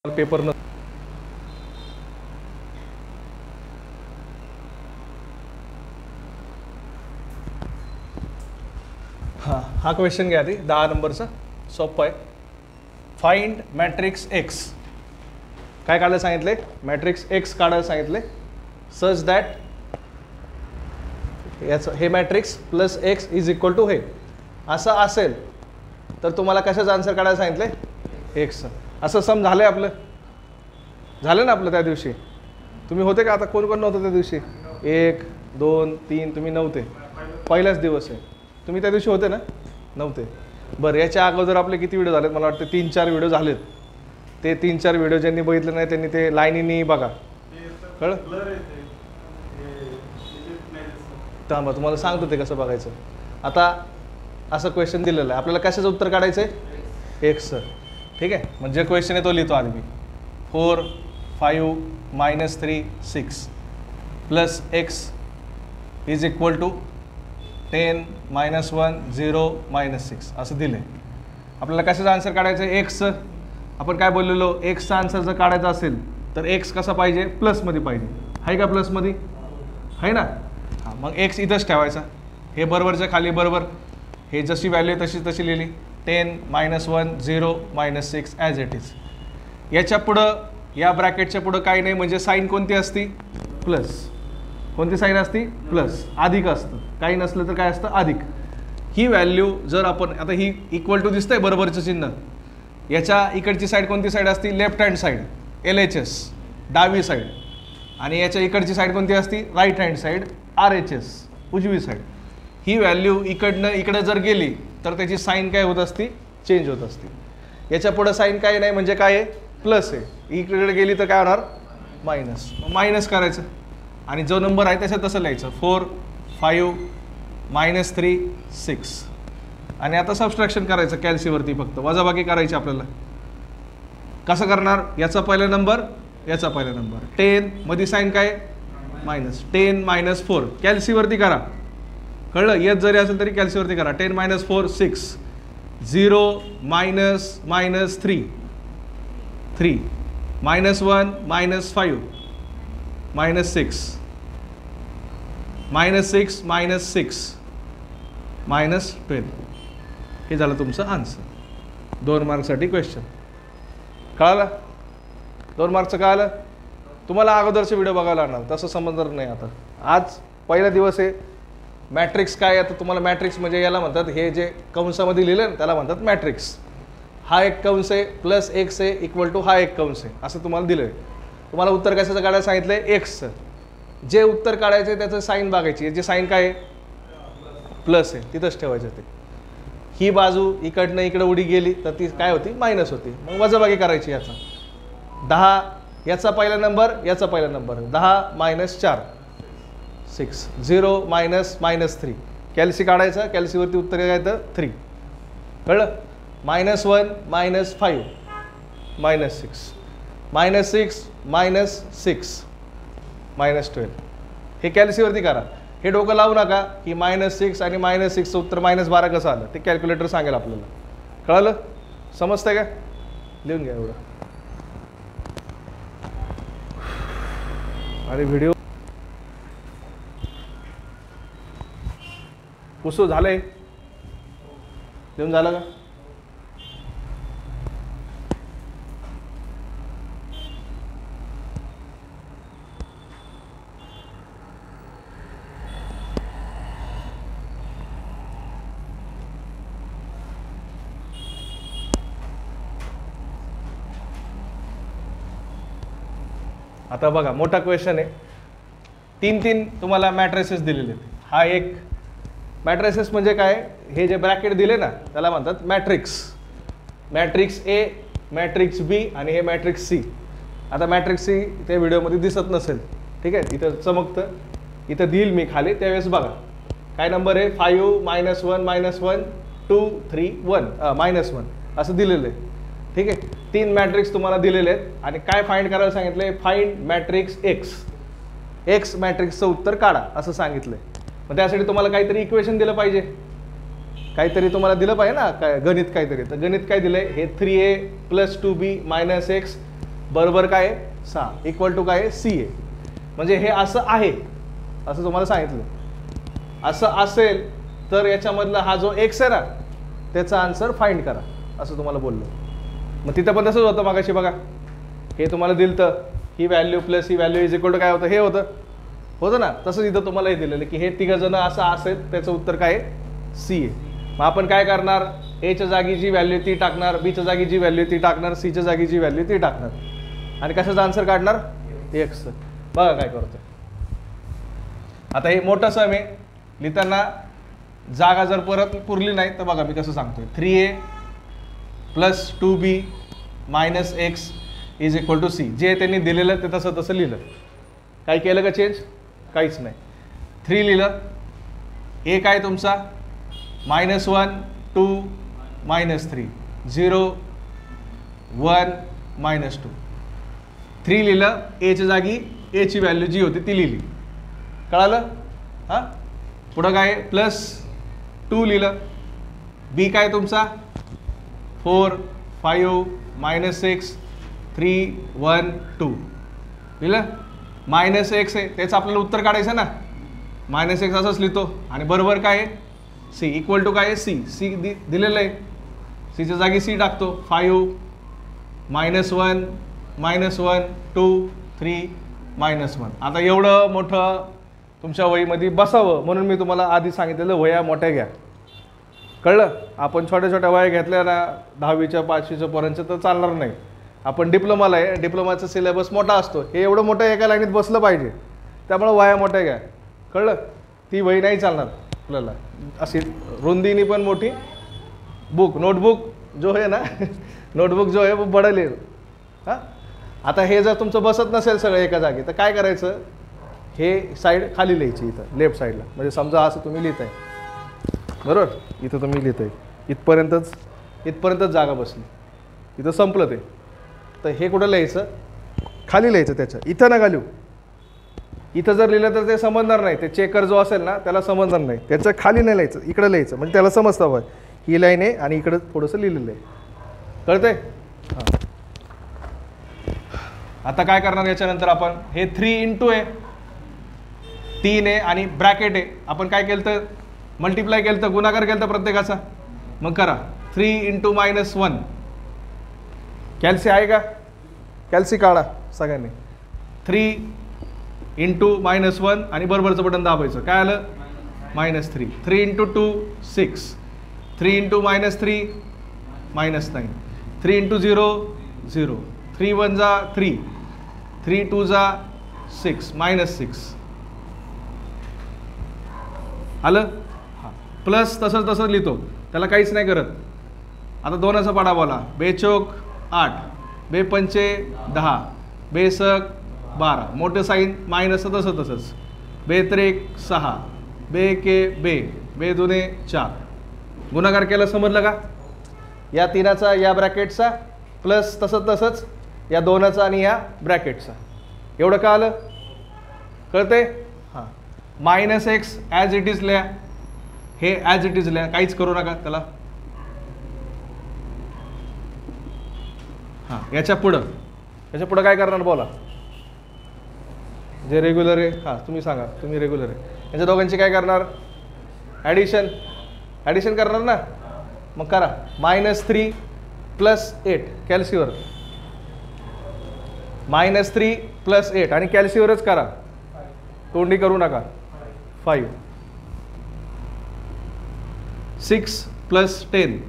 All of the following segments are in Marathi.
पेपर न हा क्वेश्चन घ्या आधी 10 नंबरचा सोपा आहे. Find matrix x. काय काढायला सांगितले? मॅट्रिक्स एक्स काढायला सांगितले. सच दॅट याचं हे matrix plus x is equal to हे असं असेल तर तुम्हाला कशाचं आन्सर काढायला सांगितले? एक्सचं. असं सम झालं आहे आपलं? झालं ना आपलं त्या दिवशी? तुम्ही होते का? आता कोण कोण नव्हतं त्या दिवशी? 1 2 3 तुम्ही नव्हते. पहिलाच दिवस आहे. तुम्ही त्या दिवशी होते ना? नव्हते. बरं, याच्या अगोदर आपले किती व्हिडिओ झालेत? मला वाटतं 3-4 व्हिडिओ झालेत. ते 3-4 व्हिडिओ ज्यांनी बघितले नाही त्यांनी ते लाईनीनी बघा. कळलं? थांबा, तुम्हाला सांगतो ते कसं बघायचं. आता असं क्वेश्चन दिलेलं आहे आपल्याला, कशाचं उत्तर काढायचं आहे? एक्सचं. ठीक आहे. म्हणजे क्वेश्चन आहे तो लिहितो आधी मी. 4 5 -3 6 plus x is equal to 10 -1 0 -6 असं दिलं आहे. आपल्याला कशाचं आन्सर काढायचं आहे? एक्सचं. आपण काय बोललेलो? एक्सचा आन्सर जर काढायचा असेल तर एक्स कसा पाहिजे? प्लसमध्ये पाहिजे. आहे का प्लसमध्ये? आहे ना? हां, मग एक्स इथंच ठेवायचा. हे बरोबरच्या खाली बरोबर, हे जशी व्हॅल्यू तशी तशी लिहिली. 10 -1 0 -6 ॲज इट इज. याच्या पुढं, या ब्रॅकेटच्या पुढं काही नाही, म्हणजे साईन कोणती असती? प्लस. कोणती साईन असती? प्लस. अधिक असतं. काही नसलं तर काय असतं? अधिक. ही व्हॅल्यू जर आपण आता ही इक्वल टू दिसतंय बरोबरचं चिन्ह, याच्या इकडची साईड कोणती साईड असती? लेफ्ट हँड साईड LHS डावी साईड. आणि याच्या इकडची साईड कोणती असती? राईट हँड साईड RHS उजवी साईड. ही व्हॅल्यू इकडनं इकडे जर गेली तर त्याची साईन काय होत असती? चेंज होत असते. याच्या पुढं साईन काय नाही, म्हणजे काय आहे? प्लस आहे. इकडे गेली तर काय होणार? मायनस. मायनस करायचं आणि जो नंबर आहे त्याच्यात तसं लिहायचं. 4 5 -3 6. आणि आता सबस्ट्रॅक्शन करायचं कॅल्सीवरती, फक्त वजाबाकी करायची आपल्याला. कसं करणार? याचा पहिला नंबर, याचा पहिला नंबर. 10 मध्ये साईन काय? मायनस. 10 -4 कॅल्सीवरती करा. कळलं? येत जरी असेल तरी कॅल्सीवरती करा. 10 -4 6 0 -3 3 -1 -5 -6 -6 -6 -12. हे झालं तुमचं आन्सर. 2 मार्कसाठी क्वेश्चन. कळालं? 2 मार्कचं कळालं? तुम्हाला अगोदरचे व्हिडिओ बघायला लागणार, तसं समजणार नाही. आता आज पहिला दिवस आहे. मॅट्रिक्स काय? आता तुम्हाला मॅट्रिक्स म्हणजे याला म्हणतात, हे जे कंसामध्ये लिहिलं ना त्याला म्हणतात मॅट्रिक्स. हा एक कंस आहे, प्लस एक्स आहे इक्वल टू हा एक कंस आहे, असं तुम्हाला दिलं आहे. तुम्हाला उत्तर कशाचं काढायला सांगितलं आहे? एक्सचं. जे उत्तर काढायचं आहे त्याचं साईन बघायची. याची साईन काय आहे? प्लस आहे, तिथंच ठेवायचं ते. ही बाजू इकडनं इकडे उडी गेली तर ती काय होती? मायनस होती. मग वजाबाकी करायची. याचा 10, याचा पहिला नंबर, याचा पहिला नंबर. 10 -4 6 0 -3. कॅल्सी काढायचा. कॅल्सीवरती उत्तर काय येतं? 3. कळलं? -1 -5 -6 -6 -12. हे कॅल्सीवरती करा. हे डोकं लावू नका की -6 आणि -6चं उत्तर -12 कसं आलं, ते कॅल्क्युलेटर सांगेल आपल्याला. कळलं? समजतंय का? लिहून घ्या एवढं. आणि व्हिडिओ पुसू झालंय? लिहून झालं का? आता बघा, मोठा क्वेश्चन आहे. 3 तुम्हाला मॅट्रिसेस दिलेले आहेत. हा एक मॅट्रिसेस म्हणजे काय? हे जे ब्रॅकेट दिले ना त्याला म्हणतात matrix. Matrix A, matrix B आणि हे मॅट्रिक्स C. आता मॅट्रिक्स C त्या व्हिडिओमध्ये दिसत नसेल, ठीक आहे? इथं चमकतं, इथं देईल मी खाली, त्यावेळेस बघा काय नंबर आहे. 5 -1 -1 2 3 1 -1 असं दिलेलं आहे. ठीक आहे? 3 मॅट्रिक्स तुम्हाला दिलेले आहेत आणि काय फाइंड करायला सांगितलंय? Find matrix x. एक्स मॅट्रिक्सचं उत्तर काढा असं सांगितलंय. मग त्यासाठी तुम्हाला काहीतरी इक्वेशन दिलं पाहिजे, काहीतरी तुम्हाला दिलं पाहिजे ना, काय गणित काहीतरी. तर गणित काय दिलंय? हे 3a + 2b - x बरोबर काय आहे 6 इक्वल टू काय आहे सी आहे. म्हणजे हे असं आहे असं तुम्हाला सांगितलं. असं असेल तर याच्यामधला हा जो एक्स आहे ना त्याचा आन्सर फाइंड करा असं तुम्हाला बोललो. मग तिथं पण तसंच होतं मागाशी बघा. हे तुम्हाला दिलं तर ही व्हॅल्यू प्लस ही व्हॅल्यू इज इक्वल टू काय होतं हे होतं ना. तसंच इथं तुम्हाला हे दिलेलं की हे तिघंजणं असं असेल त्याचं उत्तर काय आहे सी आहे. मग आपण काय करणार एच्या जागी जी व्हॅल्यू ती टाकणार, बीच्या जागी जी व्हॅल्यू ती टाकणार, सीच्या जागी जी व्हॅल्यू ती टाकणार आणि कशाचा आन्सर काढणार एक्स. बघा काय करतोय. आता हे मोठं सम आहे लिहिताना जागा जर परत पुरली नाही तर बघा मी कसं सांगतोय. 3a plus 2b minus x is equal to c. जे त्यांनी दिलेलं ते तसं तसं लिहिलं. काय केलं का चेंज? काहीच नाही. 3 लिहिलं. ए काय तुमचा -1 2 -3 0 1 -2. 3 लिहिलं. एच्या जागी एची व्हॅल्यू जी होती ती लिहिली. कळालं? हां पुढं काय प्लस 2 लिहिलं. बी काय तुमचा 4 5 -6 3 1 2 लिहिलं. -x आहे त्याचं आपल्याला उत्तर काढायचं ना. -x असंच लिहितो आणि बरोबर काय आहे सी इक्वल टू काय आहे सी दिलेलं आहे. सीच्या जागी सी टाकतो. 5 -1 -1 2 3 -1. आता एवढं मोठं तुमच्या वहीमध्ये बसावं म्हणून मी तुम्हाला आधी सांगितलेलं वह्या मोठ्या घ्या. कळलं? आपण छोट्या छोट्या वह्या घेतल्या ना 10वीच्या 5वीच्या पर्यंत तर चालणार नाही. आपण डिप्लोमाला आहे, डिप्लोमाचा सिलेबस मोठा असतो. हे एवढं मोठं एका लाईनीत बसलं पाहिजे. त्यामुळे वह्या मोठ्या घ्या. कळलं? ती वही नाही चालणार आपल्याला. अशी रुंदीनी पण मोठी बुक नोटबुक जो आहे ना नोटबुक जो आहे वो बड़ा ले. हां आता हे जर तुमचं बसत नसेल सगळं एका जागी तर काय करायचं हे साईड खाली लिहायची इथं लेफ्ट साईडला. म्हणजे समजा असं तुम्ही लिहिताय बरोबर. इथं तुम्ही लिहिताय इथपर्यंतच जागा बसली. इथं संपलं ते. तर हे कुठं लिहायचं खाली लिहायचं त्याच्या. इथं नका लिहू. इथं जर लिहिलं तर ते समजणार नाही. ते चेकर जो असेल ना त्याला समजणार नाही. त्याच्या खाली नाही लिहायचं इकडं लिहायचं म्हणजे त्याला समजतं हवं ही लाईन आहे आणि इकडं थोडंसं लिहिलेलं आहे. कळतंय? हां आता काय करणार याच्यानंतर आपण हे 3 × आहे 3 आहे आणि ब्रॅकेट आहे. आपण काय केलं तर मल्टिप्लाय केलं तर गुणाकार केलं तर प्रत्येकाचा. मग करा 3 × -1. कॅल्सी आहे का? कॅल्सी काढा सगळ्यांनी. 3 × -1 आणि बरोबरचं बटन दाबायचं. काय आलं -3. 3 × 2 6. 3 × -3 -9. 3 × 0 0. 3 1 जा 3. 3 2 जा 6 -6. आलं? हां प्लस तसंच लिहितो. त्याला काहीच नाही करत. आता दोनाचा पाडा बोला. 2 चौक 8 2 पंचे 10 2 सक 12. मोठं साईन मायनस तसंच. 2 त्रिक 6 2 के 2 2 दुने 4. गुणाकार केला समजलं का? या 3चा या ब्रॅकेटचा प्लस तसंच या 2चा आणि या ब्रॅकेटचा. एवढं का आलं? कळतंय? हां -x ॲज इट इज लिहा. हे ॲज इट इज लिहा. काहीच करू नका त्याला. हां याच्या पुढं काय करणार बोला. जे रेग्युलर आहे हां तुम्ही सांगा. तुम्ही रेग्युलर आहे यांच्या दोघांची काय करणार ॲडिशन करणार ना. मग करा -3 + 8 कॅल्सीवर. -3 + 8 आणि कॅल्सीवरच करा. तोंडी करू नका. 5 6 + 10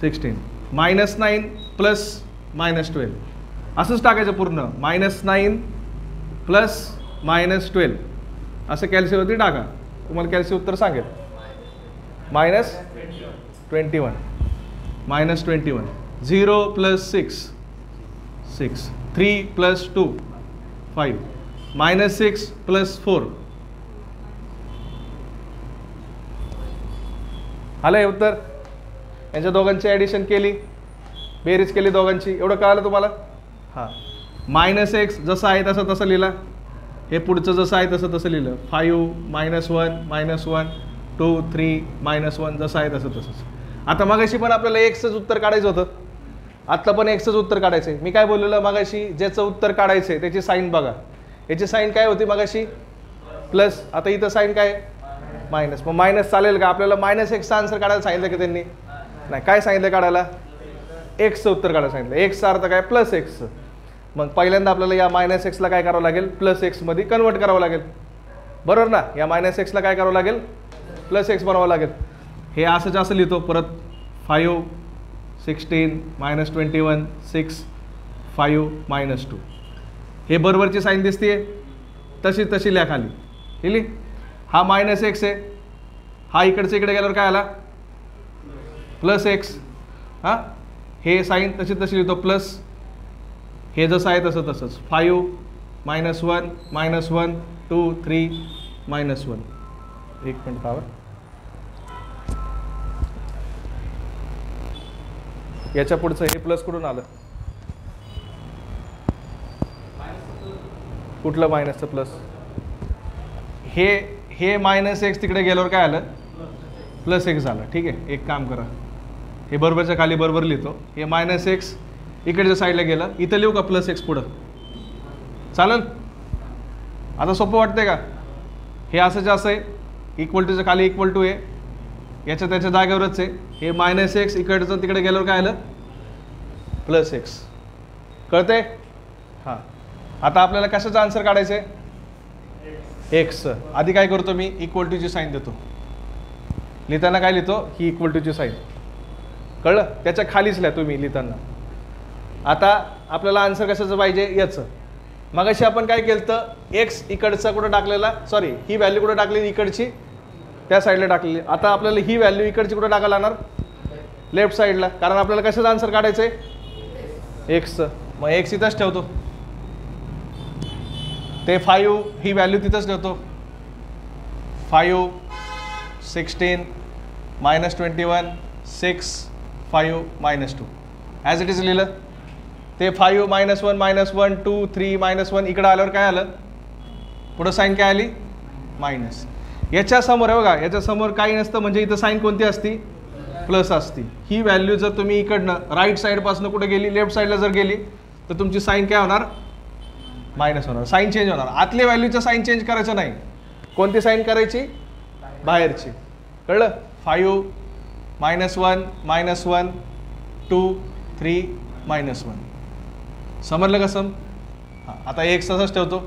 16. -9 + -12 असंच टाकायचं पूर्ण. -9 + -12 असं कॅल्सीवरती टाका. तुम्हाला कॅल्सी उत्तर सांगेल. -21 -21. 0 + 6 6. 3 + 2 5. -6 + 4 आलं हे उत्तर. यांच्या दोघांची ॲडिशन केली बेरीज केली दोघांची. एवढं कळालं तुम्हाला? हां -x जसं आहे तसं लिहिला. हे पुढचं जसं आहे तसं लिहिलं. 5 -1 -1 2 3 -1 जसं आहे तसंच. आता मगाशी पण आपल्याला एक्सच उत्तर काढायचं होतं. आत्ता पण एक्सचं उत्तर काढायचं आहे. मी काय बोललेलं मगाशी, ज्याचं उत्तर काढायचं आहे त्याची साईन बघा. याची साईन काय होती मगाशी? प्लस. आता इथं साईन काय? मायनस. मग मायनस चालेल का? आपल्याला -x चा आन्सर काढायला सांगितलं की त्यांनी? नाही. काय सांगितलं काढायला? एक्सचं उत्तर काढायला सांगितलं. एक्सचा अर्थ काय? Plus x. मग पहिल्यांदा आपल्याला या -x ला काय करावं लागेल? प्लस एक्स मध्ये कन्वर्ट करावं लागेल. बरोबर ना? या -x ला काय करावं लागेल? प्लस एक्स बनवावं लागेल. हे असंच असं लिहितो परत. 5 16 -21 6 5 -2. हे बरोबरची साईन दिसते तशी लिहा खाली. लिहिली. हा -x आहे. हा इकडे गेल्यावर काय आला? Plus x. हां, हे साईन तशी लिहितो प्लस. हे जसं आहे तसंच 5 -1 -1 2 3 -1. एक मिनिट थांबा. याच्या पुढचं हे प्लस कुठून आलं? कुठलं मायनसचं प्लस? हे -x तिकडे गेल्यावर काय आलं? प्लस एक्स झालं. ठीक आहे. एक काम करा, हे बरोबरच्या खाली बरोबर लिहितो. हे -x इकडच्या साईडला गेलं, इथं लिहू का प्लस एक्स पुढं? चालेल? आता सोपं वाटतंय का? हे असं आहे, इक्वल टूच्या खाली इक्वल टू आहे, याच्या त्याच्या जागेवरच आहे. हे -x इकडचं तिकडे गेल्यावर काय आलं? Plus x. कळतंय? हां. आता आपल्याला कशाचं आन्सर काढायचं आहे? एक्सचं. आधी काय करतो मी? इक्वल टूची साईन देतो. लिहिताना काय लिहितो? ही इक्वल टूची साईन. कळलं? त्याच्या खालीच लिहा तुम्ही लिहिताना. आता आपल्याला आन्सर कशाचं पाहिजे? याचं. मगाशी आपण काय केलं तर एक्स इकडचा कुठं टाकलेला, सॉरी ही व्हॅल्यू कुठं टाकली? इकडची त्या साईडला टाकलेली. आता आपल्याला ही व्हॅल्यू इकडची कुठं टाकायला लागणार? लेफ्ट साईडला. कारण आपल्याला कशाचं आन्सर काढायचं आहे? एक्सचं. मग एक्स इथंच ठेवतो. ते 5 ही व्हॅल्यू तिथंच ठेवतो. 5 16 -21 6 5 -2 ॲज इट इज लिहिलं. ते 5 -1 -1 2 3 -1 इकडं आल्यावर काय आलं? पुढं साईन काय आली? मायनस. याच्यासमोर बघा, याच्यासमोर काही नसतं म्हणजे इथं साईन कोणती असती? प्लस असती. ही व्हॅल्यू जर तुम्ही इकडनं राईट साईडपासून कुठे गेली? लेफ्ट साईडला जर गेली तर तुमची साईन काय होणार? मायनस होणार. साईन चेंज होणार. आतल्या व्हॅल्यूचं साईन चेंज करायचं नाही. कोणती साईन करायची? बाहेरची. कळलं? 5 -1 -1 2 3 -1. समजलं कसं? हां. आता एक्स तसंच ठेवतो.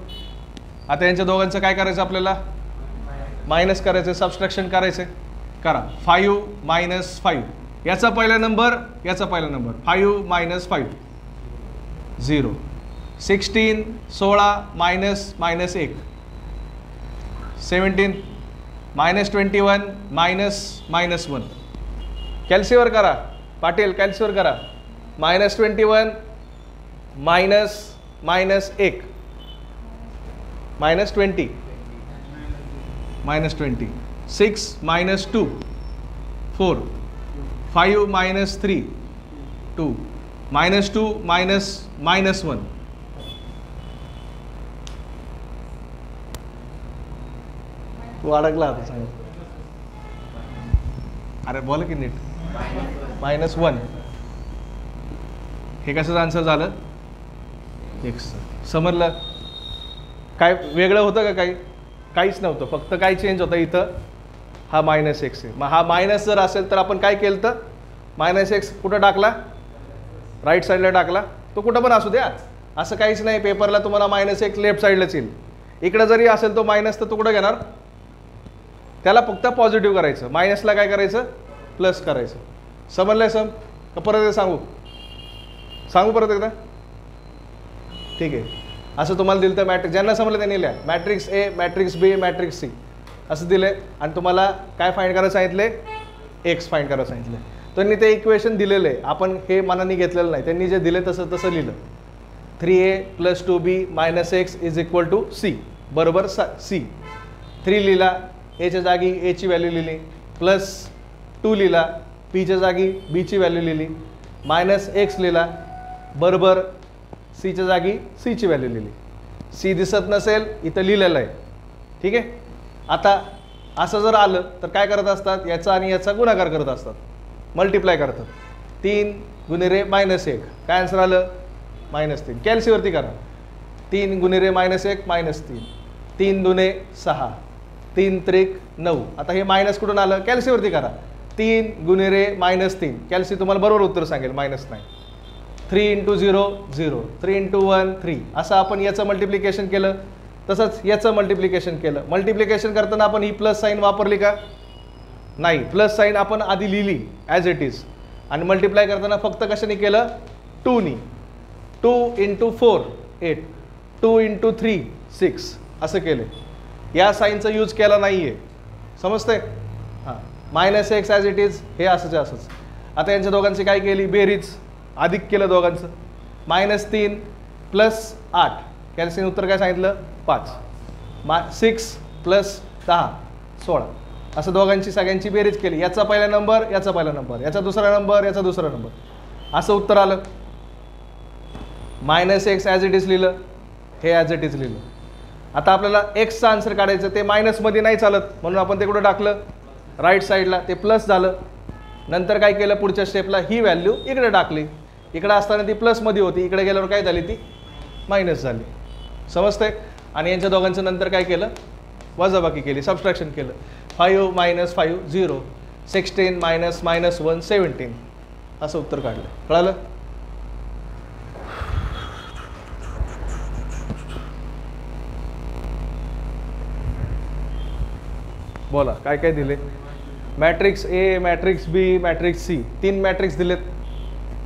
आता यांच्या दोघांचं काय करायचं आपल्याला? मायनस करायचं, सबस्ट्रॅक्शन करायचं. करा. 5 -5 याचा पहिला नंबर, याचा पहिला नंबर. 5 -5 0. 16 16 -1 17 -21 -1. कॅल्सीवर करा पाटील, कॅल्सीवर करा. -21 -1 -20 -20 6 -2 4 5 -3 2 -2 -1. तू अडकला आता सांग. अरे बोल की नीट. -1. हे कसं आन्सर झालं? एक्स. समजलं? काय वेगळं होतं का? काहीच नव्हतं. फक्त काय चेंज होतं इथं? हा -x आहे. मग हा मायनस जर असेल तर आपण काय केलं तर -x कुठं टाकला? राईट साईडला टाकला. तो कुठं पण असू द्या, असं काहीच नाही. पेपरला तुम्हाला -x लेफ्ट साईडलाच येईल. इकडं जरी असेल तो मायनस तर तो कुठं घेणार? त्याला फक्त पॉझिटिव्ह करायचं. मायनसला काय करायचं? प्लस करायचं. समजलंय सम? का परत सांगू परत एकदा? ठीक आहे. असं तुम्हाला दिलं तर मॅट्रिक्स, ज्यांना समजलं त्यांनी लिहा. मॅट्रिक्स ए, मॅट्रिक्स बी, मॅट्रिक्स सी असं दिले आणि तुम्हाला काय फाइंड करायला सांगितले? एक्स फाइंड करायला सांगितले. त्यांनी ते इक्वेशन दिलेलं आहे. आपण हे मनाने घेतलेलं नाही. त्यांनी जे दिले तसं लिहिलं. 3a + 2b - x = c बरोबर c. 3 लिहिला, एच्या जागी एची व्हॅल्यू लिहिली, +2 लिहिला, पीच्या जागी बीची व्हॅल्यू लिहिली, -x लिहिला, बरोबर सीच्या जागी सीची व्हॅल्यू लिहिली. सी दिसत नसेल इथं लिहिलेलं आहे. ठीक आहे. आता असं जर आलं तर काय करत असतात? याचा आणि याचा गुणाकार करत असतात, मल्टिप्लाय करतात. 3 गुणिले -1, काय आन्सर आलं -3. कॅल्सीवरती करा. 3 गुणिले -1 -3, 3 दुने 6, 3 त्रिक 9. आता हे मायनस कुठून आलं, कॅल्सीवरती करा. 3 गुणिले -3, कॅल्सी तुम्हाला बरोबर उत्तर सांगेल -9. 3 × 0 0, 3 × 1 3. असं आपण याचं मल्टिप्लिकेशन केलं, तसंच याचं मल्टिप्लिकेशन केलं. मल्टिप्लिकेशन करताना आपण ही प्लस साईन वापरली का, नाही. प्लस साईन आपण आधी लिहिली ॲज इट इज, आणि मल्टिप्लाय करताना फक्त कशाने केलं, 2नी. 2 × 4 8, 2 × 3 6 असं केलं. या साईनचा यूज केला नाही आहे, समजतंय. हां, -x ॲज इट इज, हे असंच असंच. आता यांच्या दोघांची काय केली, बेरीज, अधिक केलं दोघांचं. -3 + 8, कॅल्सीने उत्तर काय सांगितलं 5. 6 + 10 16, असं दोघांची सगळ्यांची बेरीज केली. याचा पहिला नंबर, याचा पहिला नंबर, याचा दुसरा नंबर, याचा दुसरा नंबर, असं उत्तर आलं. -x ॲज इट इज लिहिलं, हे ॲज इट इज लिहिलं. आता आपल्याला एक्सचा आन्सर काढायचं, ते मायनसमध्ये नाही चालत, म्हणून आपण ते कुठं टाकलं, राईट साईडला. ते प्लस झालं. नंतर काय केलं, पुढच्या स्टेपला ही व्हॅल्यू इकडे टाकली. इकडे असताना ती प्लसमध्ये होती, इकडे गेल्यावर काय झाली, ती मायनस झाली. समजतंय. आणि यांच्या दोघांचं नंतर काय केलं, वजाबाकी केली, सबस्ट्रॅक्शन केलं. 5 - 5 0, 16 - -1 17, असं उत्तर काढलं. कळालं. बोला काय काय दिले. मॅट्रिक्स ए, मॅट्रिक्स बी, मॅट्रिक्स सी, 3 मॅट्रिक्स दिलेत.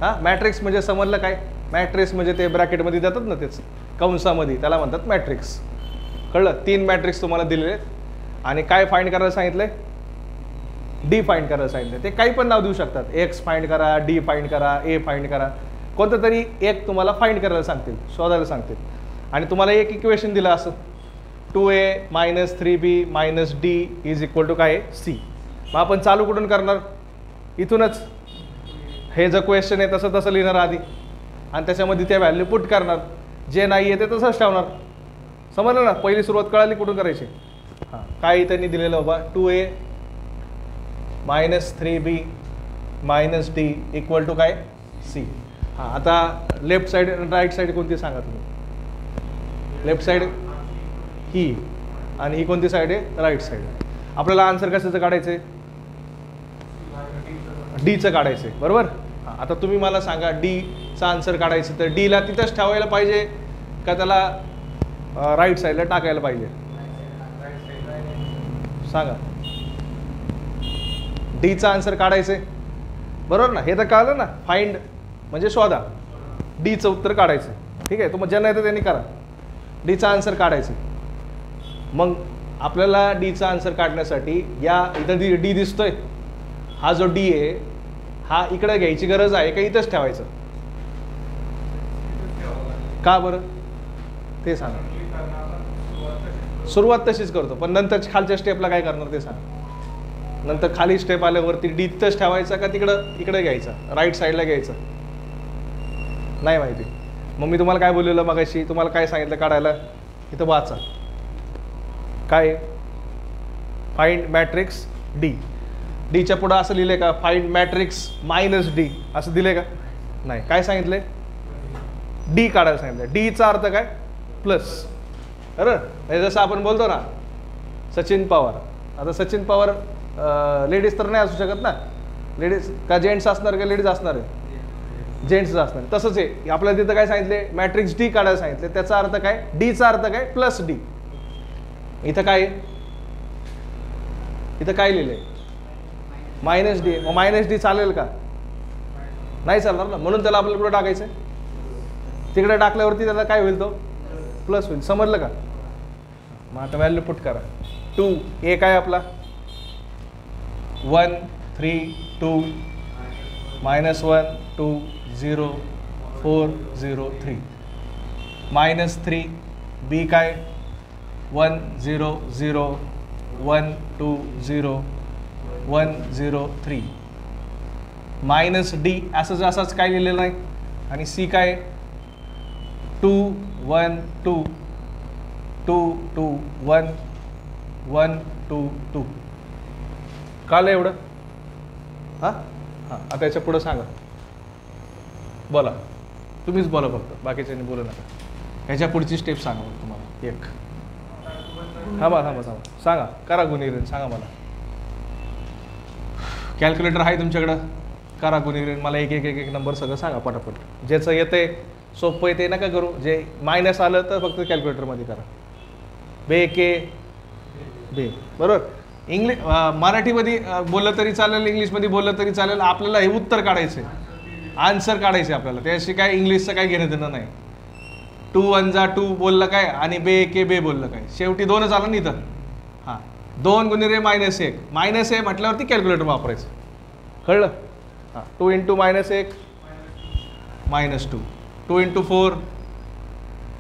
हां, मॅट्रिक्स म्हणजे समजलं काय, मॅट्रिक्स म्हणजे ते ब्रॅकेटमध्ये देतात ना, तेच कंसामध्ये, त्याला म्हणतात मॅट्रिक्स. कळलं. 3 मॅट्रिक्स तुम्हाला दिलेले आहेत. आणि काय फाइंड करायला सांगितलंय, डी फाइंड करायला सांगितलं. ते काही पण नाव देऊ शकतात, एक्स फाइंड करा, डी फाइंड करा, ए फाइंड करा, कोणतं तरी एक तुम्हाला फाइंड करायला सांगतील, शोधायला सांगतील. आणि तुम्हाला एक इक्वेशन दिलं असं, 2a - 3b - d = काय, c. मग आपण चालू कुठून करणार, इथूनच. हे जर क्वेश्चन आहे तसं तसं लिहिणार आधी, आणि त्याच्यामध्ये त्या व्हॅल्यू पुट करणार. जे नाही आहे ते तसंच ठेवणार. समजलं ना, पहिली सुरुवात कळाली कुठून करायची. हां, काय त्यांनी दिलेलं बाबा, 2a - 3b - d = काय, c. हां, आता लेफ्ट साईड आणि राईट साईड कोणती सांगा तुम्ही. लेफ्ट साईड ही, आणि ही कोणती साईड आहे, राईट साईड. आपल्याला आन्सर कशाचं काढायचं आहे, डीचं काढायचं आहे, बरोबर. हां, आता तुम्ही मला सांगा, डीचा आन्सर काढायचं तर डीला तिथंच ठेवायला पाहिजे का त्याला राईट साईडला टाकायला पाहिजे, सांगा. डीचा आन्सर काढायचं आहे, बरोबर ना. हे तर कळलं ना, फाइंड म्हणजे शोधा, डीचं उत्तर काढायचं. ठीक आहे, तुम्हाला ज्यांना येतं त्यांनी करा. डीचा आन्सर काढायचं. मग आपल्याला डीचा आन्सर काढण्यासाठी या इथं डी दिसतोय, हा जो डी आहे हा इकडे घ्यायची गरज आहे का इथंच ठेवायचं, का बरं ते सांगा. सुरुवात तशीच करतो, पण नंतर खालच्या स्टेपला काय करणार ते सांगा. नंतर खाली स्टेप आल्यावरती डी इथंच ठेवायचा का इकडे घ्यायचा, राईट साईडला घ्यायचा, नाही माहिती. मग मी तुम्हाला काय बोललेलं मगाशी, तुम्हाला काय सांगितलं काढायला, इथं वाचा काय, फाइंड मॅट्रिक्स डी. डीच्या पुढं असं लिहिलंय का, फाइंड मॅट्रिक्स -d असं दिलंय का, नाही. काय सांगितलंय, डी काढायला सांगितलं. डीचा अर्थ काय, प्लस. बरं, जसं आपण बोलतो ना सचिन पवार. आता सचिन पवार लेडीज तर नाही असू शकत ना, लेडीज का जेंट्स असणार का लेडीज असणार आहे, जेंट्स असणार. तसंच आहे, आपल्याला तिथं काय सांगितले, मॅट्रिक्स डी काढायला सांगितले. त्याचा अर्थ काय, डीचा अर्थ काय, +d. इथं काय, इथं काय लिहिलंय, -d. मग -d चालेल का, नाही चालणार ना, म्हणून त्याला आपल्याला कुठं टाकायचं, तिकडे टाकल्यावरती त्याला काय होईल, तो प्लस होईल. समजलं का. मग आता व्हॅल्यू पुट करा. 2 a काय आपला 1 3 2 -1 2 0 4 0 3 -3 b काय 1 0 0 1 2 0 1 0 3 -d असंच काय लिहिलेलं नाही. आणि c काय 2 1 2 2 2 1 1 2 2. कळलं एवढं. हां हां, आता याच्या पुढं सांगा. बोला, तुम्हीच बोला फक्त, बाकीच्यांनी बोलू नका. ह्याच्या पुढची स्टेप सांगा मग तुम्हाला एक. थांबा थांबा थांबा, सांगा, करा गुणिले, सांगा मला. कॅल्क्युलेटर आहे तुमच्याकडं, करा गुणिले, मला एक एक एक एक नंबर सगळं सांगा पटापट. ज्याचं येते सोपं येते नका करू, जे मायनस आलं तर फक्त कॅल्क्युलेटरमध्ये करा. बे के बे, बरोबर. इंग्लिश मराठीमध्ये बोललं तरी चालेल, इंग्लिशमध्ये बोललं तरी चालेल, आपल्याला हे उत्तर काढायचं आहे, आन्सर काढायचे आपल्याला. त्याशी काय इंग्लिशचं काय घेणं देणं नाही. 2 1 जा 2 बोललं काय आणि बे के बे बोललं काय, शेवटी 2च आलं ना इथं. हां, 2 गुणिले -1, मायनस आहे म्हटल्यावरती कॅल्क्युलेटर वापरायचं, कळलं. हां, 2 × -1 -2, 2 × 4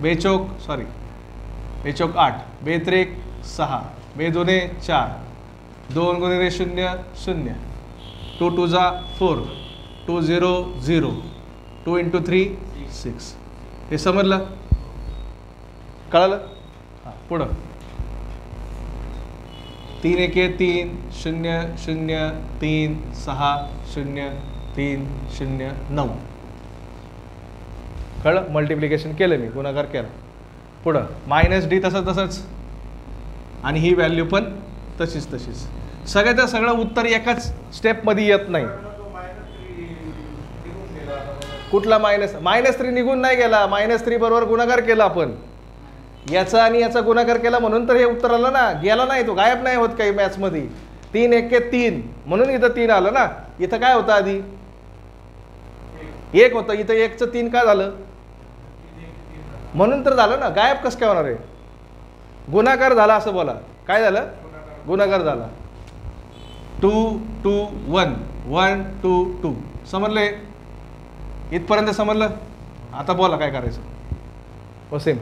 बेचोक, सॉरी बेचोक 8, बेत्रेक 6, बेदोने 4, 2 गुणिले 0 0, 2 2 जा 4, 2 0 0, 2 × 3 6. हे समजलं, कळलं. हां, पुढं 3 1 3 0 0 3 6 0 3 0 9. कळलं, मल्टिप्लिकेशन केलं मी, गुणाकार केला. पुढं -d तसंच, आणि ही व्हॅल्यू पण तशीच. सगळ्याचं सगळं उत्तर एकाच स्टेपमध्ये येत नाही. कुठला -3 निघून नाही गेला, -3 बरोबर गुणाकार केला आपण, याचा आणि याचा गुणाकार केला म्हणून तर हे उत्तर आलं ना, गेला नाही, तो गायब नाही होत काही मॅथ्समध्ये. 3 1 3 म्हणून इथं 3 आलं ना. इथं काय होतं आधी 1 होतं, इथं 1चं 3 का झालं म्हणून तर झालं ना, गायब कसं काय होणार आहे. गुणाकार झाला असं बोला, काय झालं, गुणाकार झाला. 2 2 1 1 2 2, समजले इथपर्यंत, समजलं. आता बोला काय करायचं. वसीम,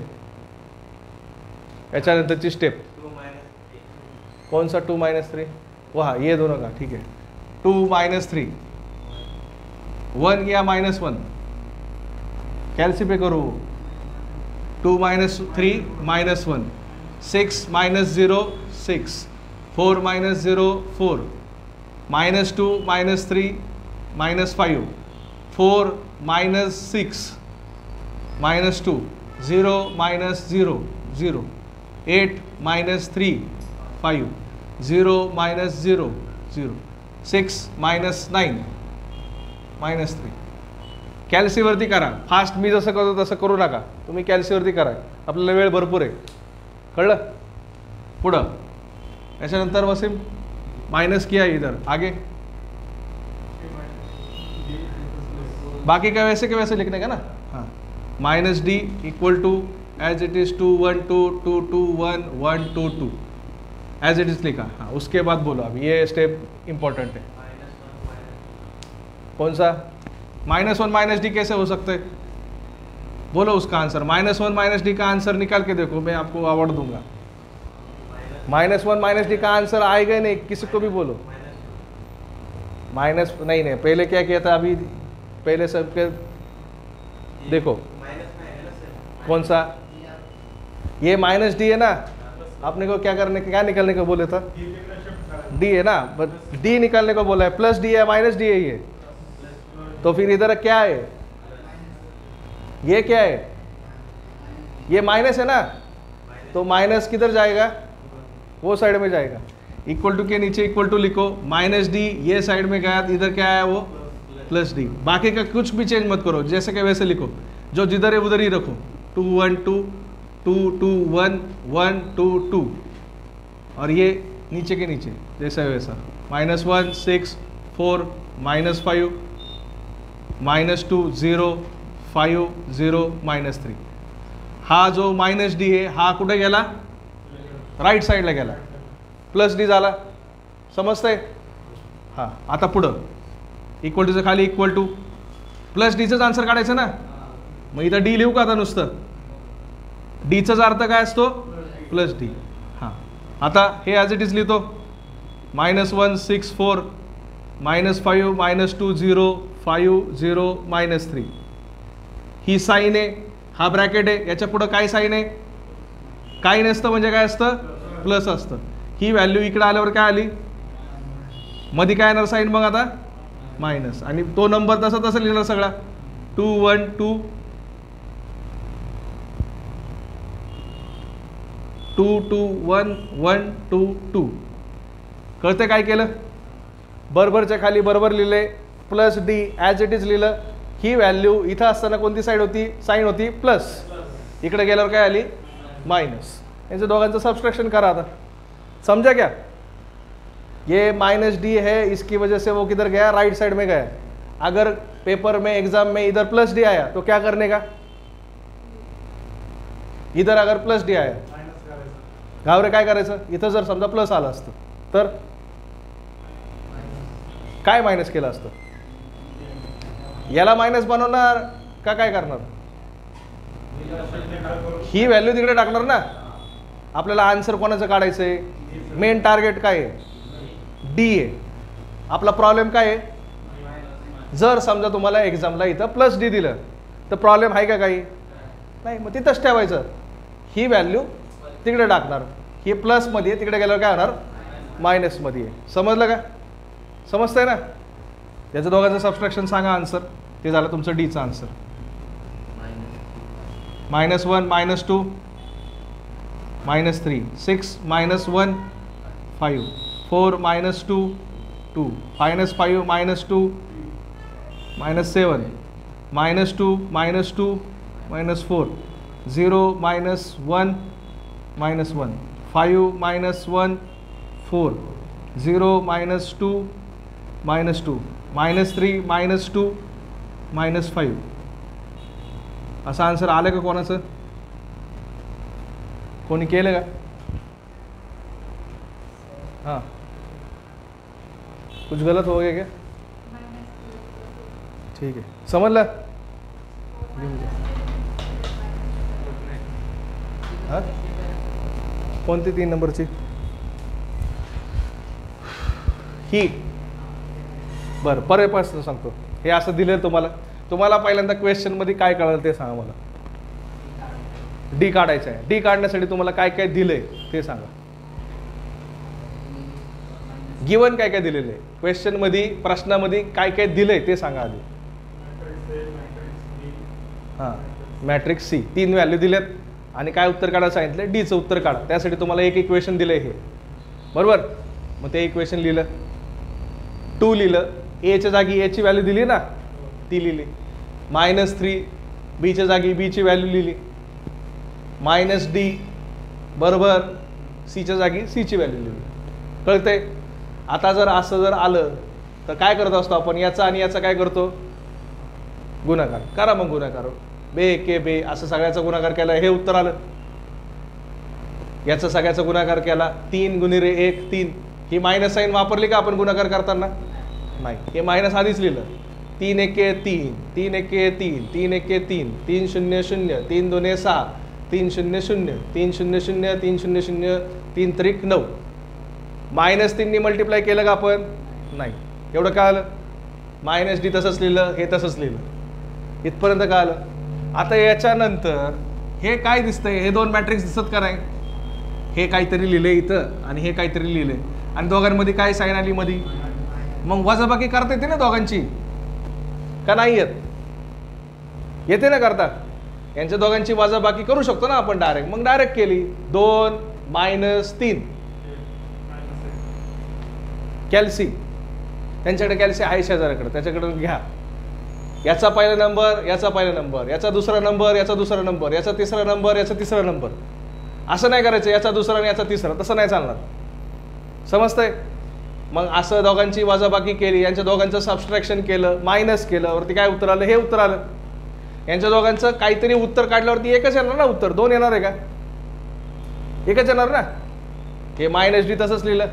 याच्यानंतरची स्टेप कौन सा 2 -3, वहा ये दोनों का, ठीक है. 2 -3, 1 या -1, कैलसी पे करो. 2 -3 -1, 6 -0 6, 4 -0 4, -2 -3 -5, 4 -6 -2, 0 -0 0, 8 -3 5, 0 -0 0, 6 -9 -3. कॅल्सीवरती करा फास्ट, मी जसं करतो तसं करू नका, तुम्ही कॅल्सीवरती करा, आपल्याला वेळ भरपूर आहे, कळलं. पुढं याच्यानंतर वसीम माइनस किया इधर, आगे बाकी का वैसे के वैसे लिखने का ना. हाँ, -d equal to as it is 2 1 2 2 2 1 1 2 2, as it is लिखा. हाँ, उसके बाद बोलो. अब ये स्टेप इंपॉर्टेंट है. कौन सा -1 -d कैसे हो सकते, बोलो उसका आंसर. -1 -d का आंसर निकाल के देखो, मैं आपको अवार्ड दूंगा. -1 -d का आंसर आएगा नहीं, किसी को भी बोलो. माइनस नहीं, पहले क्या किया था, अभी पहले सबके देखो कौन सा, ये -d है ना, आपने को क्या करने, क्या निकालने को बोले था, d है ना, बट d निकालने को बोला है. +d है -d है ये, तो फिर इधर क्या है, ये क्या है, ये माइनस है ना, तो माइनस किधर जाएगा, वो साइड में जाएगा. इक्वल टू के नीचे इक्वल टू लिखो, -d ये साइड में गया, इधर क्या है वो +d. बाकी का कुछ भी चेंज मत करो, जैसे कि वैसे लिखो, जो जिधर है उधर ही रखो. 2 1 2 2 2 1 1 2 2, और ये नीचे के नीचे जैसा है वैसा. -1 6 4 -5 -2 0 5 0 -3. हा जो -d आहे हा कुठे गेला, राईट साईडला गेला, +d झाला, समजतंय. हां, आता पुढं इक्वल टूचं खाली इक्वल टू, +dचंच आन्सर काढायचं ना. मग इथं d लिहू का आता नुसतं, डीचाच अर्थ काय असतो +d. हां, आता हे ॲज इट इज लिहितो. -1 6 4 -5 -2 0 5 0 -3. ही साईन आहे, हा ब्रॅकेट आहे, याच्या पुढं काय साईन आहे, काही नसतं, म्हणजे काय असतं प्लस असतं. ही व्हॅल्यू इकडे आल्यावर काय आली, मध्ये काय येणार साईन, मग आता मायनस, आणि तो नंबर तसा लिहिणार सगळा. 2 1 2 2 2 1 1 2 2. कळते काय केलं? बरोबरच्या खाली बरोबर लिहिले, plus D as it is लिहिलं. ही व्हॅल्यू इथं असताना कोणती साईड होती? साईन होती प्लस. इकडे गेल्यावर काय आली? माइनस. यांचं दोघांचं सबस्ट्रैक्शन करा आता. समझा क्या? ये माइनस डी है, इसकी वजह से वो किधर गया? राइट साइड में गया. अगर पेपर में एग्जाम में इधर प्लस डी आया तो क्या करने का? इधर अगर प्लस डी आया घावरे काय करायचं? इथं जर समजा प्लस आलं असतं तर काय मायनस केलं असतं? याला मायनस बनवणार का काय करणार? ही व्हॅल्यू तिकडे टाकणार ना. आपल्याला आन्सर कोणाचं काढायचंय? मेन टार्गेट काय आहे? डी आहे. आपला प्रॉब्लेम काय आहे? जर समजा तुम्हाला एक्झामला इथं प्लस डी दिलं तर प्रॉब्लेम आहे का काही? नाही. मग तिथंच ठेवायचं. ही व्हॅल्यू तिकडे टाकणार. ही प्लसमध्ये आहे, तिकडे गेल्यावर काय होणार? मायनसमध्ये आहे. समजलं का? समजतंय ना? याचं दोघांचं सबस्ट्रॅक्शन सांगा आन्सर. ते झालं तुमचं डीचं आन्सर. -1 -2 -3 6 -1 5 4 -2 2 -5 -2 -2 -7 -2 -2 -4 0 -1 -1 5 -1 4 0 -2 -2 -3 -2 -5. असं आन्सर आलं का कोणाचं? कोणी केलं का? हाँ, कुछ गलत हो गया क्या? ठीक है, समझला? हाँ, कोणती 3 नंबरची? ही. बरं, परत सांगतो. हे असं दिलं तुम्हाला पहिल्यांदा क्वेश्चनमध्ये काय कळलं ते सांगा मला. डी काढायचं आहे. डी काढण्यासाठी तुम्हाला काय काय दिलंय ते सांगा. गिवन काय काय दिलेलं आहे क्वेश्चनमध्ये, प्रश्नामध्ये काय काय दिलंय ते सांगा आधी. हां, मॅट्रिक्स सी 3 व्हॅल्यू दिलेत आणि काय उत्तर काढायला सांगितलं? डीचं उत्तर काढा. त्यासाठी तुम्हाला एक इक्वेशन दिलंय हे, बरोबर? मग ते इक्वेशन लिहिलं, 2 लिहिलं, एच्या जागी एची व्हॅल्यू दिली ना, ती लिहिली. -3 बीच्या जागी बीची व्हॅल्यू लिहिली. -d बरोबर सीच्या जागी सीची व्हॅल्यू लिहिली. कळते? आता जर असं जर आलं तर काय करत असतो आपण? याचा आणि याचा काय करतो? गुणाकार करा. मग गुणाकार बे के बे असं सगळ्याचा गुणाकार केला, हे उत्तर आलं. याचा सगळ्याचा गुणाकार केला, 3 × 1 3. ही मायनस साईन वापरली का आपण गुणाकार करताना? नाही, हे मायनस आधीच लिहिलं. 3 × 1 3 3 × 1 3 3 × 1 3 3 0 0 3 2 6 3 0 0 3 0 0 3 0 0 3 3 9. -3 ने मल्टिप्लाय केलं का आपण? नाही. एवढं काय आलं? -d तसंच लिहिलं, हे तसंच लिहिलं. इथपर्यंत काय आलं? आता याच्यानंतर हे काय दिसतंय? हे 2 मॅट्रिक्स दिसत का नाही? हे काहीतरी लिहिलंय इथं आणि हे काहीतरी लिहिलंय आणि दोघांमध्ये काय साईन आली मध्ये? मग वजाबाकी करता येते ना दोघांची का नाही येत? येते ना करता. यांच्या दोघांची वजाबाकी करू शकतो ना आपण डायरेक्ट. मग डायरेक्ट केली. 2 -3 कॅल्सी. त्यांच्याकडे कॅल्सी आहे शेजाऱ्याकडे, त्याच्याकडे घ्या. याचा पहिला नंबर, याचा पहिला नंबर, याचा दुसरा नंबर, याचा दुसरा नंबर, याचा तिसरा नंबर, याचा तिसरा नंबर. असं नाही करायचं याचा दुसरा आणि याचा तिसरा, तसं नाही चालणार. समजतंय? मग असं दोघांची वजाबाकी केली, यांच्या दोघांचं सबस्ट्रॅक्शन केलं, मायनस केलं, वरती काय उत्तर आलं? हे उत्तर आलं. यांच्या दोघांचं काहीतरी उत्तर काढल्यावरती एकच येणार ना उत्तर? 2 येणार आहे का? एकच येणार ना. हे -d तसंच लिहिलं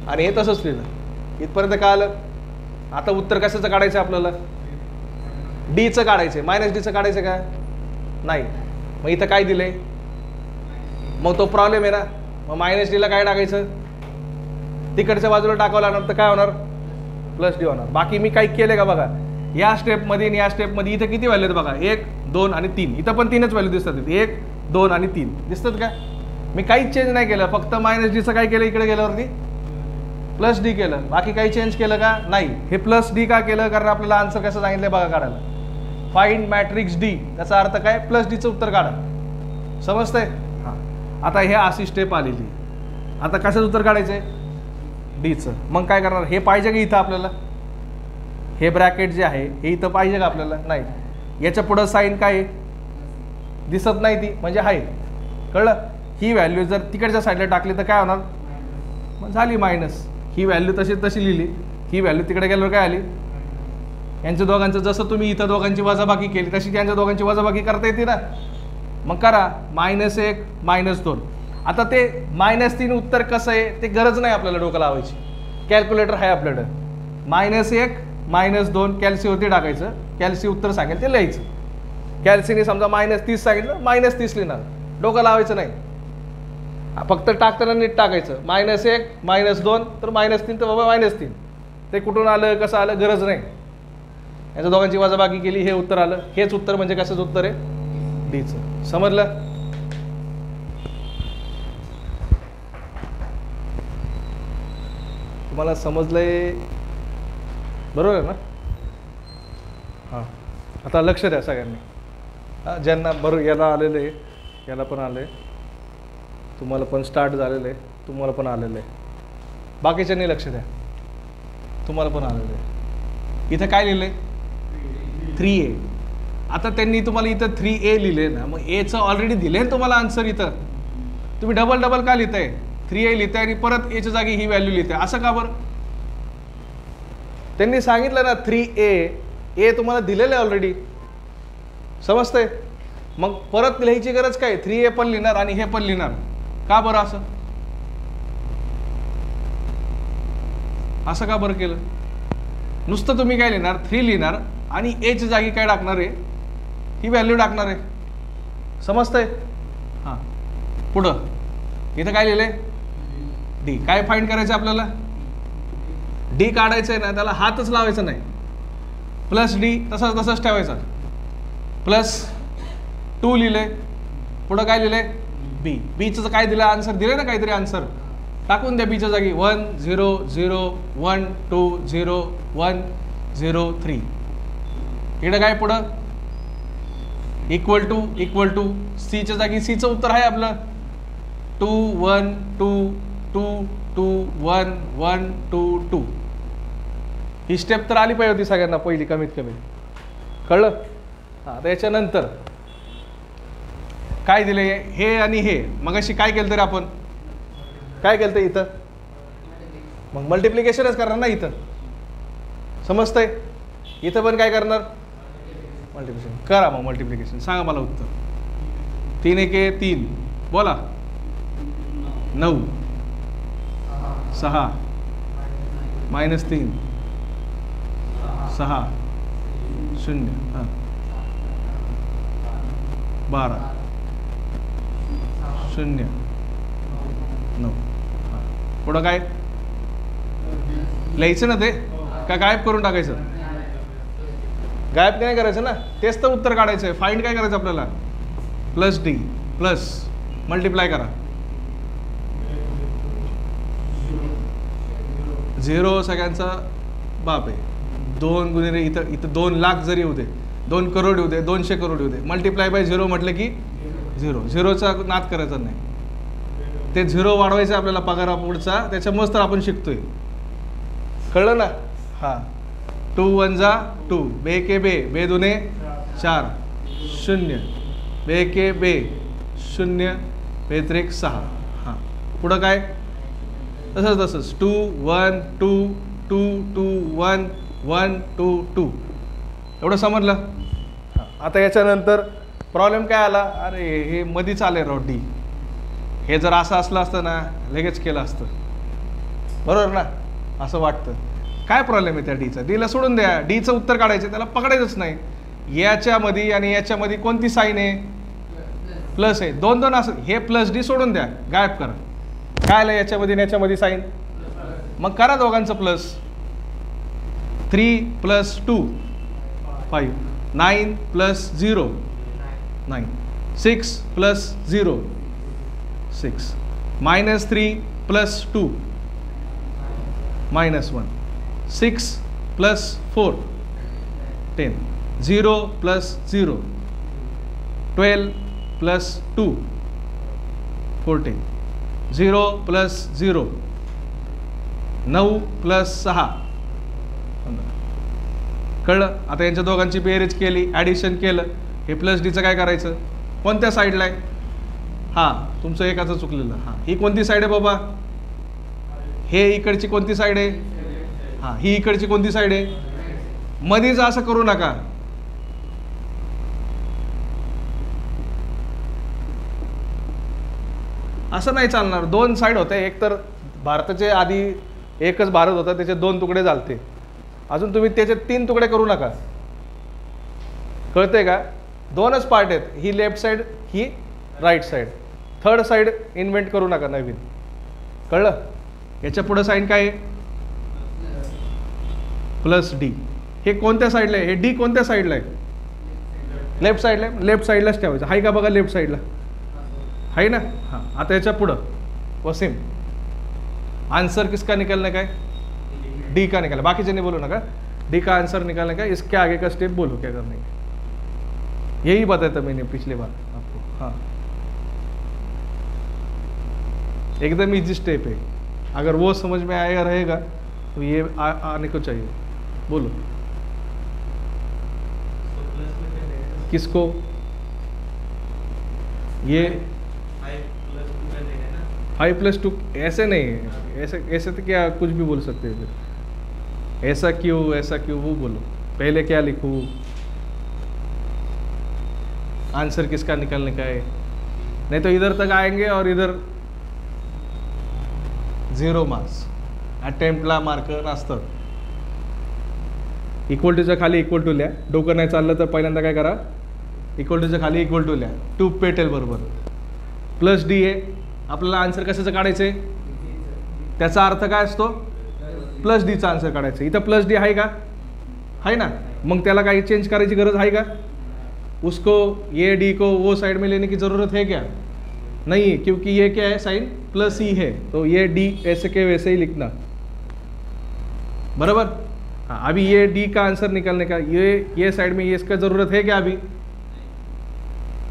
आणि हे तसंच लिहिलं. इथपर्यंत काय आलं? आता उत्तर कशाचं काढायचं आपल्याला? डीचं काढायचं. -dचं काढायचं का? नाही. मग इथं काय दिलंय? मग तो प्रॉब्लेम आहे ना. मग -dला काय टाकायचं? तिकडच्या बाजूला टाकावं लागणार, तर काय होणार? +d होणार. बाकी मी काही केलं का बघा? या स्टेपमध्ये आणि या स्टेपमध्ये इथं किती व्हॅल्यू आहेत बघा? 1 2 आणि 3. इथं पण 3च व्हॅल्यू दिसतात. 1 2 आणि 3 दिसतात का? मी काहीच चेंज नाही केलं. फक्त -dचं काय केलं? इकडे गेल्यावरती +d केलं. बाकी काही चेंज केलं का? नाही. हे +d का केलं? कारण आपल्याला आन्सर कसं सांगितलं बघा काढायला. फाइंड मॅट्रिक्स डी, त्याचा अर्थ काय, प्लस डीचं उत्तर काढा. समजतंय? हां. आता हे अशी स्टेप आलेली. आता कशाचं उत्तर काढायचं आहे, डीचं. मग काय करणार, हे पाहिजे का इथं आपल्याला, हे ब्रॅकेट जे आहे हे इथं पाहिजे का आपल्याला, नाही. याच्या पुढं साईन काय दिसत नाही ती, म्हणजे आहे. कळलं? ही व्हॅल्यू जर तिकडच्या साईडला टाकली तर काय होणार, मग झाली मायनस. ही व्हॅल्यू तशी लिहिली, ही व्हॅल्यू तिकडे गेल्यावर काय आली, यांच्या दोघांचं जसं तुम्ही इथं दोघांची वजाबाकी केली तशी त्यांच्या दोघांची वजाबाकी करता येते ना. मग करा, -1 -2. आता ते -3 उत्तर कसं आहे ते गरज नाही आपल्याला डोकं लावायची, कॅल्क्युलेटर आहे आपल्याकडं. -1 -2 कॅल्सीवरती टाकायचं, कॅल्सी उत्तर सांगेल ते लिहायचं. कॅल्सीने समजा -30 सांगितलं, -30 लिहिणार, डोकं लावायचं नाही. फक्त टाकताना नीट टाकायचं, -1 -2 तर -3 तर बाबा -3. ते कुठून आलं कसं आलं गरज नाही. यांच्या दोघांची वजाबाकी केली, हे उत्तर आलं. हेच उत्तर म्हणजे कशाचं उत्तर आहे, डीचं. समजलं? तुम्हाला समजलंय बरोबर आहे ना? हां. आता लक्ष द्या सगळ्यांनी. हां, ज्यांना बरोबर याला आलेलं आहे, याला पण आलं आहे, तुम्हाला पण स्टार्ट झालेलं आहे, तुम्हाला पण आलेलं आहे. बाकीच्यांनी लक्ष द्या, तुम्हाला पण आलेलं आहे. इथं काय लिहिलं आहे, 3A. आता त्यांनी तुम्हाला इथं 3A लिहिले ना, मग एचं ऑलरेडी दिले ना तुम्हाला आन्सर. इथं तुम्ही डबल का लिहिताय, 3A लिहिताय आणि परत एच्या जागी ही व्हॅल्यू लिहिताय, असं का बरं? त्यांनी सांगितलं ना 3A तुम्हाला दिलेलं आहे ऑलरेडी. समजतंय? मग परत लिहायची गरज काय, 3A पण लिहिणार आणि हे पण लिहिणार, का बरं असं का बरं केलं? नुसतं तुम्ही काय लिहिणार, 3 लिहिणार आणि एच्या जागी काय टाकणार आहे, ही व्हॅल्यू टाकणार आहे. समजतंय? हां. पुढं इथं काय लिहिलंय, डी. काय फाइंड करायचं आपल्याला, डी काढायचं आहे ना, त्याला हातच लावायचा नाही. प्लस डी तसाच ठेवायचा. +2 लिहिलंय, पुढं काय लिहिलंय, बी. बीचं काय दिलं आन्सर, दिलंय ना काहीतरी आन्सर, टाकून द्या बीच्या जागी. 1 0 0 1 2 0 1 0 3. इकडं काय पुढं, इक्वल टू सीच्या जागी सीचं उत्तर आहे आपलं 2 1 2 2 2 1 1 2 2. ही स्टेप तर आली पाहिजे होती सगळ्यांना पहिली, कमीत कमी. कळलं? हां. त्याच्यानंतर काय दिले, हे आणि हे. मगाशी काय केलं तरी आपण काय केलं तर इथं, मग मल्टिप्लिकेशनच करणार ना इथं. समजतंय? इथं पण काय करणार, मल्टिप्लिकेशन करा. मग मल्टिप्लिकेशन सांगा मला उत्तर. 3 1 3 बोला, 9 6 -3 6 0 हां 12 0 9. हां. पुढं काय लिहायचं ना, ते का गायब करून टाकायचं, गायब नाही करायचं ना, तेच तर उत्तर काढायचं आहे. फाइंड काय करायचं आपल्याला, +D प्लस मल्टिप्लाय करा. 0 सगळ्यांचा बाप आहे. 2 गुणिले इथं 2 लाख जरी येऊ दे, 2 करोड येऊ दे, 200 करोड येऊ दे, मल्टिप्लाय बाय 0 म्हटलं की 0चा नाद करायचा नाही. ते 0 वाढवायचं आपल्याला पगारा पुढचा, त्याच्यामुळेच तर आपण शिकतोय. कळलं ना? हां. 2 1 जा 2, बे के बे, बे दुने 4 0, बे के बे 0, बे त्रिक 6. हां. पुढं काय तसंच 2 1 2 2 2 1 1 2 2. एवढं समजलं? हां. आता याच्यानंतर प्रॉब्लेम काय आला, अरे हे मधीच आले राव डी. हे जर असं असलं असतं ना लगेच केलं असतं, बरोबर ना? असं वाटतं. काय प्रॉब्लेम आहे त्या डीचा, डीला सोडून द्या. डीचं उत्तर काढायचं, त्याला पकडायचंच नाही. याच्यामध्ये आणि याच्यामध्ये कोणती साईन आहे, प्लस आहे. 2 2 असं, हे +D सोडून द्या, गायब करा. काय आलं याच्यामध्ये आणि याच्यामध्ये साईन, मग करा दोघांचं plus. 3 + 2 5, 9 + 0 9, 6 + 0 6, -3 + 2 -1, 6 + 4 10, 0 plus 0, 12 plus 2, 14, 0 plus 0, 9 plus 6, 15. कळलं? आता यांच्या दोघांची बेरीज केली, ॲडिशन केलं, हे प्लस डीचं काय करायचं? कोणत्या साईडला आहे? हां, तुमचं एकाचं चुकलेलं. हां, ही कोणती साईड आहे बाबा? हे इकडची कोणती साईड आहे? हां, ही इकडची कोणती साईड आहे? मध्येच असं करू नका. असं नाही चालणार. दोन साईड होते. एक तर भारताचे आधी एकच भारत होता, त्याचे 2 तुकडे झालते. अजून तुम्ही त्याचे 3 तुकडे करू नका. कळतंय का? 2च पार्ट आहेत, ही लेफ्ट साईड, ही right side. Third side invent करू नका नवीन. कळलं? याच्या पुढे साईन काय आहे? Plus D. हे कोणत्या साईडला आहे? हे डी कोणत्या साईडला आहे? लेफ्ट साईडला आहे. लेफ्ट साईडलाच ठेवायचं. आहे का बघा लेफ्ट साईडला? आहे ना? हां, आता याच्या पुढं वसीम, आंसर किसका निकलने का है? डी का निकालना. बाकी नहीं बोलो ना का, डी का आंसर निकालने का. इसके आगे का स्टेप बोलो क्या करने का. यही बताया था मैंने पिछले बार आपको. हाँ, एकदम इजी स्टेप है. अगर वो समझ में आएगा रहेगा तो ये आने को चाहिए. बोलो. किसको? ये 5+2 ऐसे नहीं है. ऐसे तो क्या कुछ भी बोल सकते हैं. फिर ऐसा क्यों वो बोलो. पहले क्या लिखूँ? आंसर किसका निकालने का है? नहीं तो इधर तक आएंगे और इधर 0 मार्क्स. अटेम्प्टला मार्क नसतं. इक्वल टूच्या खाली इक्वल टू लिहा. डोकं नाही चाललं तर पहिल्यांदा काय करा? इक्वल टूच्या खाली इक्वल टू लिहा. ट्यूब पेटेल बरोबर. प्लस डी आहे. आपल्याला आन्सर कशाचं काढायचं आहे? त्याचा अर्थ काय असतो? प्लस डीचा आन्सर काढायचं. इथं प्लस डी आहे का? आहे ना. मग त्याला काही चेंज करायची गरज आहे का? उसको ये डी को वो साइड में लेने की ज़रूरत है क्या? नहीं है, क्योंकि ये क्या है? साइन प्लस ही है. तो ये डी ऐसे के वैसे ही लिखना. बराबर. हाँ, अभी ये डी का आंसर निकालने का, ये साइड में ये इसका ज़रूरत है क्या? अभी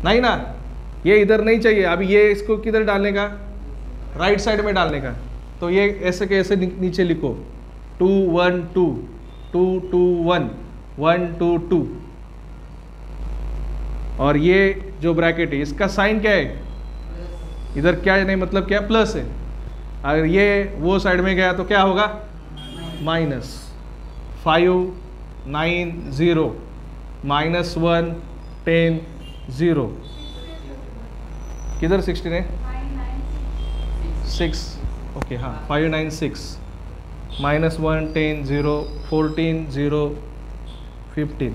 नहीं ना. ये इधर नहीं चाहिए. अभी ये इसको किधर डालने का? राइट साइड में डालने का. तो ये ऐसे के ऐसे नीचे लिखो. 2 1 2 2 2 1 1 2 2. और ये जो ब्रैकेट है इसका साइन क्या है? इधर क्या नहीं, मतलब क्या? प्लस है. अगर ये वो साइड में गया तो क्या होगा? माइनस. 5 9 0 -1 10 0. किधर 16 है? 6. ओके. हाँ, 5 9 6 -1 10 0 14 0 15.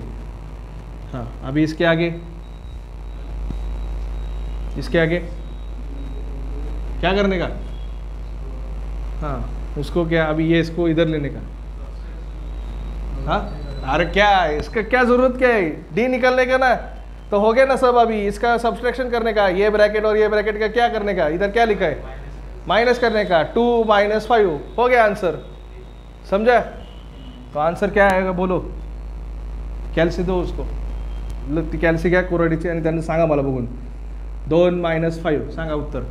हाँ, अभी इसके आगे क्या करने का? हाँ, उसको क्या? अभी ये इसको इधर लेने का. हाँ, अरे क्या है इसका? क्या ज़रूरत क्या है? डी निकलने का ना. तो हो गया ना सब. अभी इसका सब्सट्रैक्शन करने का. ये ब्रैकेट और ये ब्रैकेट का क्या करने का? इधर क्या लिखा है? माइनस करने का. 2 - 5 हो गया आंसर. समझा? तो आंसर क्या आएगा बोलो. कॅल्सी दो उसको. ती कॅल्सी घ्या कोरडीची आणि त्यांना सांगा मला बघून. 2 - 5 सांगा उत्तर.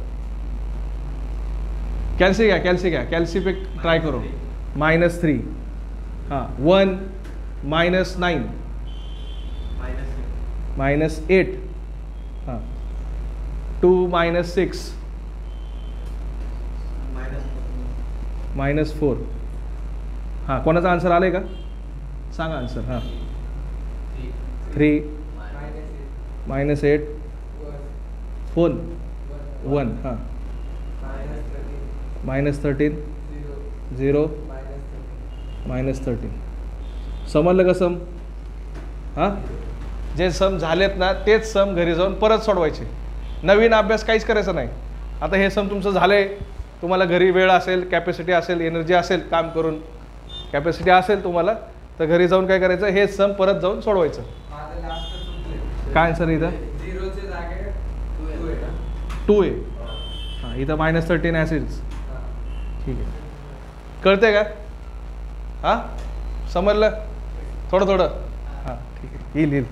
कॅल्सी घ्या. कॅल्सी पे ट्राय करो. -3. हाँ, 1 - 9 -8. हाँ, 2 - 6 -4. हाँ, कोणाचा आन्सर आलाय का? सांगा आन्सर. हां, 3 -8 4 1. हां, -13 0 -13. समजलं का सम? हां, जे सम झालेत ना तेच सम घरी जाऊन परत सोडवायचे. नवीन अभ्यास काहीच करायचा नाही. आता हे सम तुमचं झालंय. तुम्हाला घरी वेळ असेल, कॅपॅसिटी असेल, एनर्जी असेल, काम करून कॅपॅसिटी असेल तुम्हाला, तर घरी जाऊन काय करायचं? हे सम परत जाऊन सोडवायचं. काय आन्सर इथं? 2 आहे. हां, इथं -13 ॲसिड्स. ठीक आहे. कळते का? हां, समजलं? थोडं. हां, ठीक आहे. येईल येईल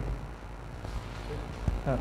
हां